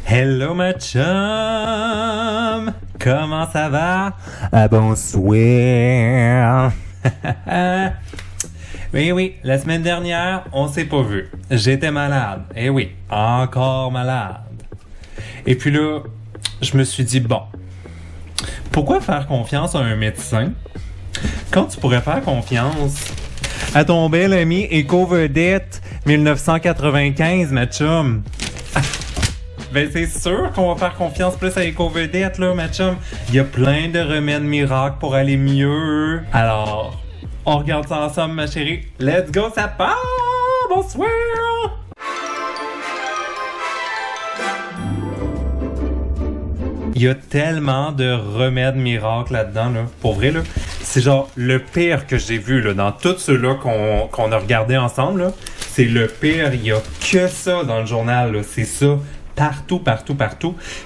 Hello ma chum! Comment ça va? Bonsoir! Oui, la semaine dernière, on s'est pas vu. J'étais malade. Eh oui, encore malade. Et puis là, je me suis dit, bon, pourquoi faire confiance à un médecin quand tu pourrais faire confiance à ton bel ami Éco-Vedette 1995, ma chum? Ben c'est sûr qu'on va faire confiance plus à Éco-Vedette, là, ma chum. Il y a plein de remèdes miracles pour aller mieux. Alors, on regarde ça ensemble, ma chérie. Let's go, ça part! Bonsoir! Il y a tellement de remèdes miracles là-dedans, là. Pour vrai, là. C'est genre le pire que j'ai vu, là, dans tous ceux-là qu'on a regardé ensemble, là. C'est le pire. Il y a que ça dans le journal, là. C'est ça. Partout.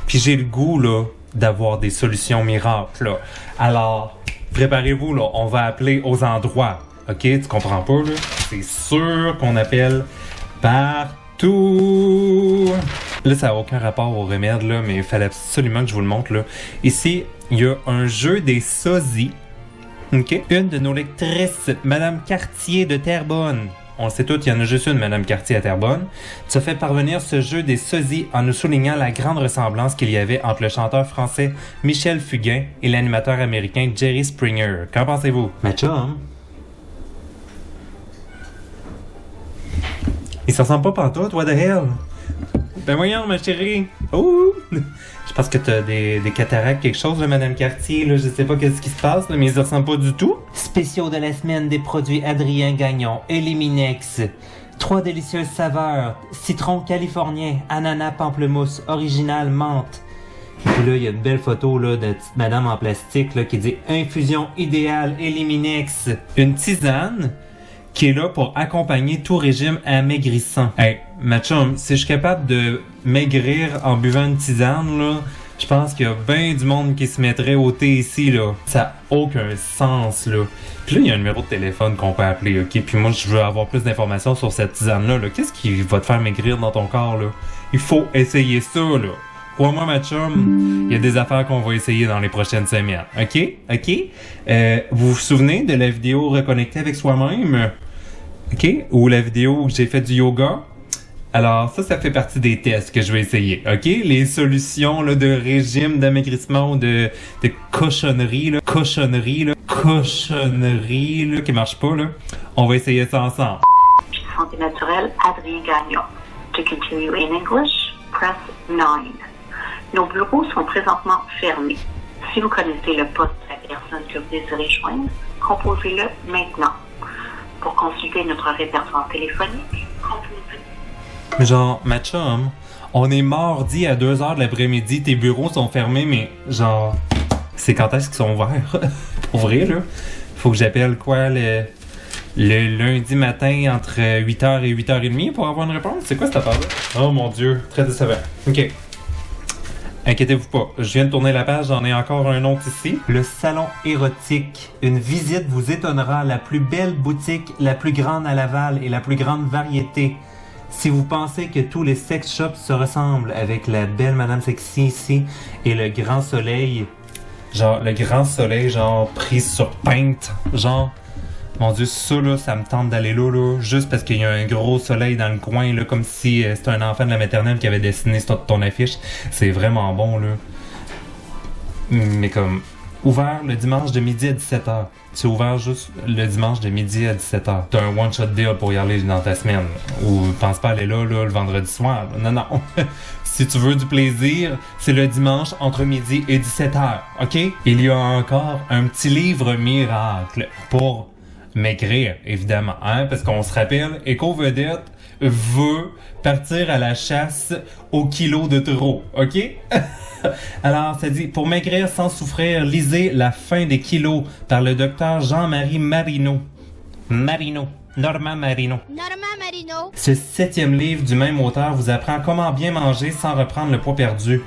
Puis j'ai le goût, là, d'avoir des solutions miracles, là. Alors, préparez-vous, là. On va appeler aux endroits. OK? Tu comprends pas, là? C'est sûr qu'on appelle partout. Là, ça n'a aucun rapport au remède, là, mais il fallait absolument que je vous le montre, là. Ici, il y a un jeu des sosies. OK? Une de nos lectrices, Madame Cartier de Terrebonne. On le sait tous, il y en a juste une, Madame Cartier à Terrebonne. Tu as fait parvenir ce jeu des sosies en nous soulignant la grande ressemblance qu'il y avait entre le chanteur français Michel Fugain et l'animateur américain Jerry Springer. Qu'en pensez-vous? Ma chum? Il se ressemble pas pantoute, what the hell? Ben voyons, ma chérie. Oh! Je pense que t'as des cataractes, quelque chose, là, Madame Cartier. Là, je sais pas qu'est-ce qui se passe, là, mais ils se ressemblent pas du tout. Spéciaux de la semaine des produits Adrien Gagnon, Eliminex. 3 délicieuses saveurs. Citron californien, ananas pamplemousse, original menthe. Et puis là, il y a une belle photo là, de petite madame en plastique là, qui dit « Infusion idéale Eliminex ». Une tisane qui est là pour accompagner tout régime amaigrissant. Hey, ma chum, si je suis capable de maigrir en buvant une tisane, là, je pense qu'il y a bien du monde qui se mettrait au thé ici, là. Ça n'a aucun sens, là. Puis là, il y a un numéro de téléphone qu'on peut appeler, OK? Puis moi, je veux avoir plus d'informations sur cette tisane-là, là. Qu'est-ce qui va te faire maigrir dans ton corps, là? Il faut essayer ça, là. Crois-moi, ma chum, il y a des affaires qu'on va essayer dans les prochaines semaines. OK? Vous vous souvenez de la vidéo Reconnecter avec soi-même? OK? Ou la vidéo où j'ai fait du yoga? Alors, ça fait partie des tests que je vais essayer. OK? Les solutions là, de régime d'amaigrissement ou de cochonnerie, là. Cochonnerie, qui marche pas, là. On va essayer ça ensemble. Santé naturelle, Adrien Gagnon. To continue in English, press 9. Nos bureaux sont présentement fermés. Si vous connaissez le poste de la personne que vous désirez joindre, composez-le maintenant. Pour consulter notre répertoire téléphonique, composez. Mais genre, ma chum, on est mardi à 2h de l'après-midi, tes bureaux sont fermés, mais genre, c'est quand est-ce qu'ils sont ouverts? Pour vrai, là? Faut que j'appelle quoi, le lundi matin entre 8h et 8h30 pour avoir une réponse? C'est quoi cette affaire-là? Oh mon Dieu, très décevant. OK. Inquiétez-vous pas, je viens de tourner la page, j'en ai encore un autre ici. Le salon érotique. Une visite vous étonnera. La plus belle boutique, la plus grande à Laval et la plus grande variété. Si vous pensez que tous les sex shops se ressemblent avec la belle Madame Sexy ici et le grand soleil, genre le grand soleil genre pris sur Paint, genre mon Dieu, ça là, ça me tente d'aller là, juste parce qu'il y a un gros soleil dans le coin, là, comme si c'était un enfant de la maternelle qui avait dessiné ton affiche. C'est vraiment bon, là. Mais comme, ouvert le dimanche de midi à 17h. C'est ouvert juste le dimanche de midi à 17h. T'as un one-shot deal pour y aller dans ta semaine. Ou pense pas aller là, le vendredi soir. Non. Si tu veux du plaisir, c'est le dimanche entre midi et 17h, OK? Il y a encore un petit livre miracle pour maigrir, évidemment, hein? Parce qu'on se rappelle, Éco-Vedette veut partir à la chasse au kilo de trop, OK? Alors, ça dit, pour maigrir sans souffrir, lisez La fin des kilos par le docteur Jean-Marie Marino. Normand Marino. Ce 7e livre du même auteur vous apprend comment bien manger sans reprendre le poids perdu.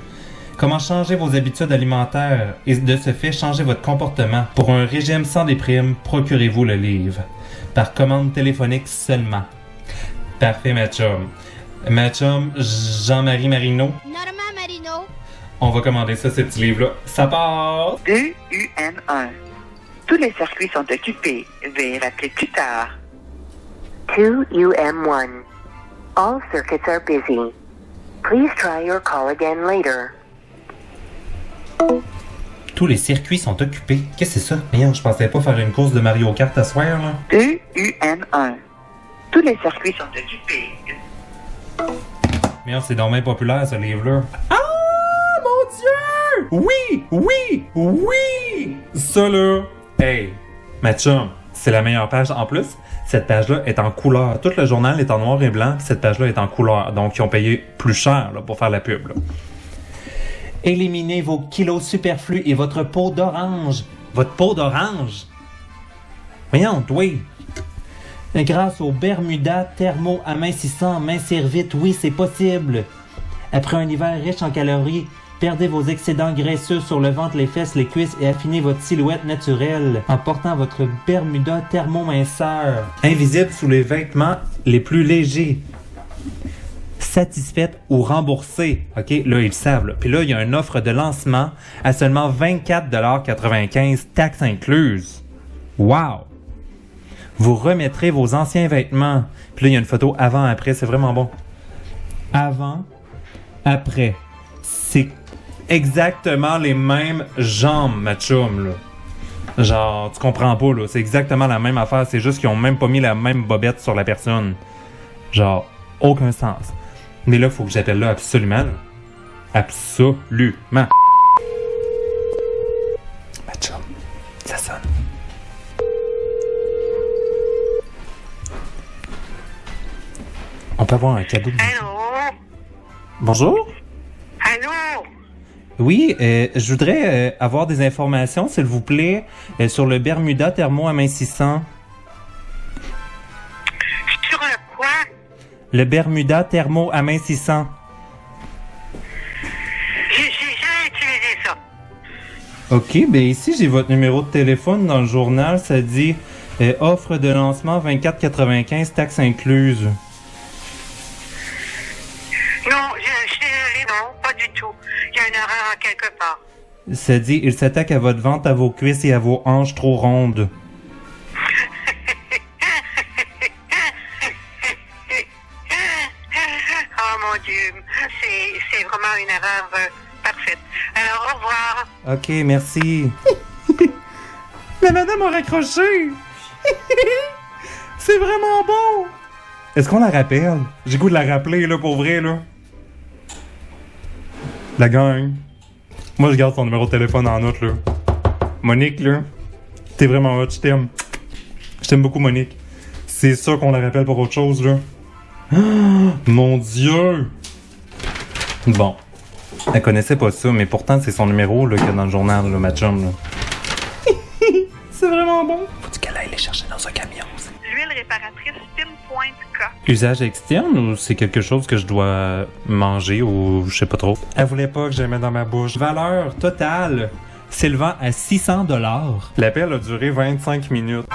Comment changer vos habitudes alimentaires et de ce fait changer votre comportement. Pour un régime sans déprime, procurez-vous le livre. Par commande téléphonique seulement. Parfait, ma chum. Ma chum, Jean-Marie Marino. Norma Marino. On va commander ça, ce petit livre-là. Ça part! 2UM1. Tous les circuits sont occupés. Veuillez rappeler plus tard. 2UM1. All circuits are busy. Please try your call again later. Tous les circuits sont occupés. Qu'est-ce que c'est ça? Merde, je pensais pas faire une course de Mario Kart à soir, là. 2UM1. Tous les circuits sont occupés. Merde, c'est dommage populaire, ce livre-là. Ah, mon Dieu! Oui, oui, oui! Ça, là... Hey, ma chum, c'est la meilleure page. En plus, cette page-là est en couleur. Tout le journal est en noir et blanc, puis cette page-là est en couleur. Donc, ils ont payé plus cher là, pour faire la pub. Là. Éliminez vos kilos superflus et votre peau d'orange. Votre peau d'orange? Voyons, oui. Grâce au Bermuda Thermo amincissant, mincir vite, oui, c'est possible. Après un hiver riche en calories, perdez vos excédents graisseux sur le ventre, les fesses, les cuisses et affinez votre silhouette naturelle en portant votre Bermuda Thermo minceur. Invisible sous les vêtements les plus légers. Satisfaite ou remboursée. OK, là, ils le savent. Là. Puis là, il y a une offre de lancement à seulement 24,95 $, taxes incluses. Wow! Vous remettrez vos anciens vêtements. Puis là, il y a une photo avant-après. C'est vraiment bon. Avant, après. C'est exactement les mêmes jambes, ma chum, là. Genre, tu comprends pas, là. C'est exactement la même affaire. C'est juste qu'ils ont même pas mis la même bobette sur la personne. Genre, aucun sens. Mais là, faut que j'appelle là absolument. Là. Absolument. Ma chum, ça sonne. On peut avoir un cadeau. Allô? Bonjour? Allô? Oui, je voudrais avoir des informations, s'il vous plaît, sur le Bermuda Thermo amincissant. Sur le quoi? Le Bermuda Thermo amincissant. J'ai jamais utilisé ça. OK, ben ici, j'ai votre numéro de téléphone dans le journal. Ça dit offre de lancement 24,95 taxes incluses. Non, je suis désolée, non, pas du tout. Il y a une erreur quelque part. Ça dit il s'attaque à votre ventre, à vos cuisses et à vos hanches trop rondes. Oh mon Dieu, c'est vraiment une erreur parfaite. Alors, au revoir. OK, merci. La madame a raccroché. C'est vraiment bon. Est-ce qu'on la rappelle? J'ai goût de la rappeler, là, pour vrai, là. La gang. Moi, je garde son numéro de téléphone en note, là. Monique, là. T'es vraiment hot, je t'aime. Je t'aime beaucoup, Monique. C'est sûr qu'on la rappelle pour autre chose, là. Oh, mon Dieu! Bon. Elle connaissait pas ça, mais pourtant, c'est son numéro, là, qu'il y a dans le journal, là, ma chum, là. C'est vraiment bon. Faut-tu qu'elle aille les chercher dans un camion, ça? L'huile réparatrice Pinpoint-K. Usage externe ou c'est quelque chose que je dois manger ou je sais pas trop? Elle voulait pas que je la mette dans ma bouche. Valeur totale s'élevant à $600. L'appel a duré 25 minutes.